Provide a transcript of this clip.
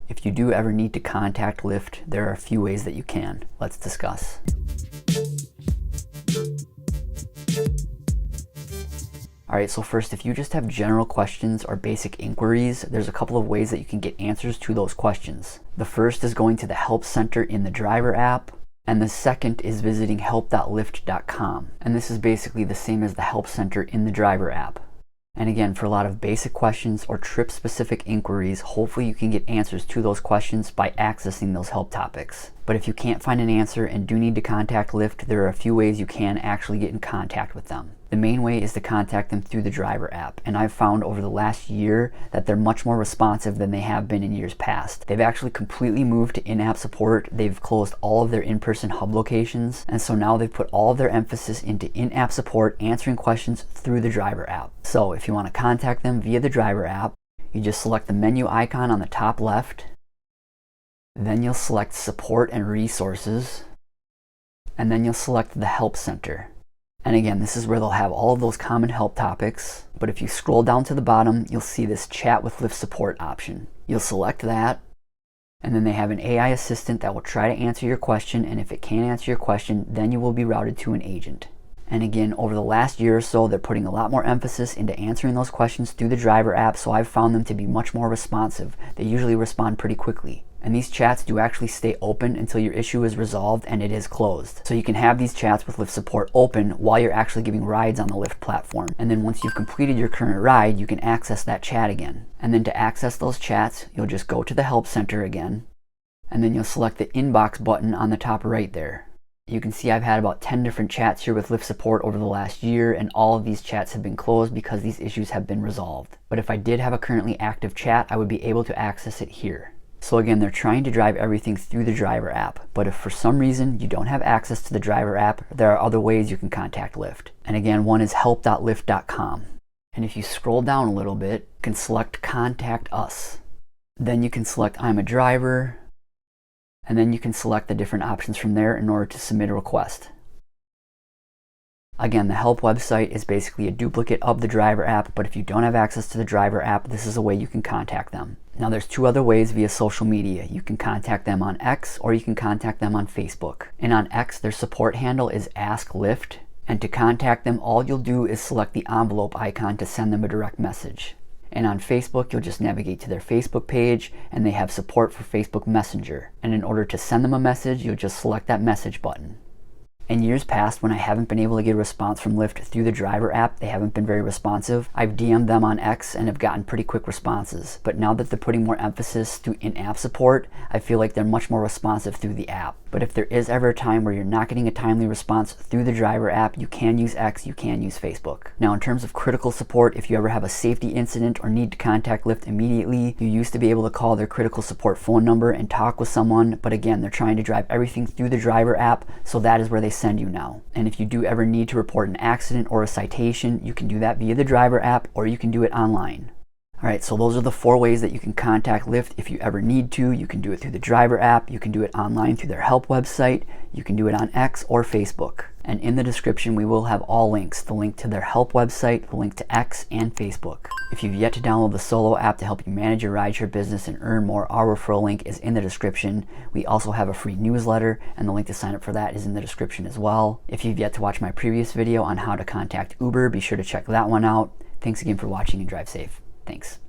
If you do ever need to contact Lyft, there are a few ways that you can. Let's discuss. Alright, so first, if you just have general questions or basic inquiries, there's a couple of ways that you can get answers to those questions. The first is going to the Help Center in the driver app, and the second is visiting help.lyft.com. And this is basically the same as the Help Center in the driver app. And again, for a lot of basic questions or trip-specific inquiries, hopefully you can get answers to those questions by accessing those help topics. But if you can't find an answer and do need to contact Lyft, there are a few ways you can actually get in contact with them. The main way is to contact them through the driver app, and I've found over the last year that they're much more responsive than they have been in years past. They've actually completely moved to in-app support. They've closed all of their in-person hub locations, and so now they've put all of their emphasis into in-app support, answering questions through the driver app. So if you want to contact them via the driver app, you just select the menu icon on the top left, then you'll select Support and Resources, and then you'll select the Help Center. And again, this is where they'll have all of those common help topics, but if you scroll down to the bottom, you'll see this Chat with Lyft Support option. You'll select that, and then they have an AI assistant that will try to answer your question, and if it can't answer your question, then you will be routed to an agent. And again, over the last year or so, they're putting a lot more emphasis into answering those questions through the driver app, so I've found them to be much more responsive. They usually respond pretty quickly. And these chats do actually stay open until your issue is resolved and it is closed. So you can have these chats with Lyft support open while you're actually giving rides on the Lyft platform. And then once you've completed your current ride, you can access that chat again. And then to access those chats, you'll just go to the Help Center again, and then you'll select the Inbox button on the top right there. You can see I've had about 10 different chats here with Lyft support over the last year, and all of these chats have been closed because these issues have been resolved. But if I did have a currently active chat, I would be able to access it here. So again, they're trying to drive everything through the driver app, but if for some reason you don't have access to the driver app, there are other ways you can contact Lyft. And again, one is help.lyft.com. And if you scroll down a little bit, you can select Contact Us. Then you can select I'm a driver, and then you can select the different options from there in order to submit a request. Again, the help website is basically a duplicate of the driver app, but if you don't have access to the driver app, this is a way you can contact them. Now there's two other ways via social media. You can contact them on X or you can contact them on Facebook. And on X, their support handle is Ask Lyft. And to contact them, all you'll do is select the envelope icon to send them a direct message. And on Facebook, you'll just navigate to their Facebook page, and they have support for Facebook Messenger. And in order to send them a message, you'll just select that message button. In years past, when I haven't been able to get a response from Lyft through the driver app, they haven't been very responsive, I've DM'd them on X and have gotten pretty quick responses. But now that they're putting more emphasis through in-app support, I feel like they're much more responsive through the app. But if there is ever a time where you're not getting a timely response through the driver app, you can use X, you can use Facebook. Now in terms of critical support, if you ever have a safety incident or need to contact Lyft immediately, you used to be able to call their critical support phone number and talk with someone, but again, they're trying to drive everything through the driver app, so that is where they send you now. And if you do ever need to report an accident or a citation, you can do that via the driver app or you can do it online. Alright, so those are the 4 ways that you can contact Lyft if you ever need to. You can do it through the driver app, you can do it online through their help website, you can do it on X or Facebook. And in the description we will have all links, the link to their help website, the link to X and Facebook. If you've yet to download the Solo app to help you manage your rideshare business and earn more, our referral link is in the description. We also have a free newsletter, and the link to sign up for that is in the description as well. If you've yet to watch my previous video on how to contact Uber, be sure to check that one out. Thanks again for watching and drive safe. Thanks.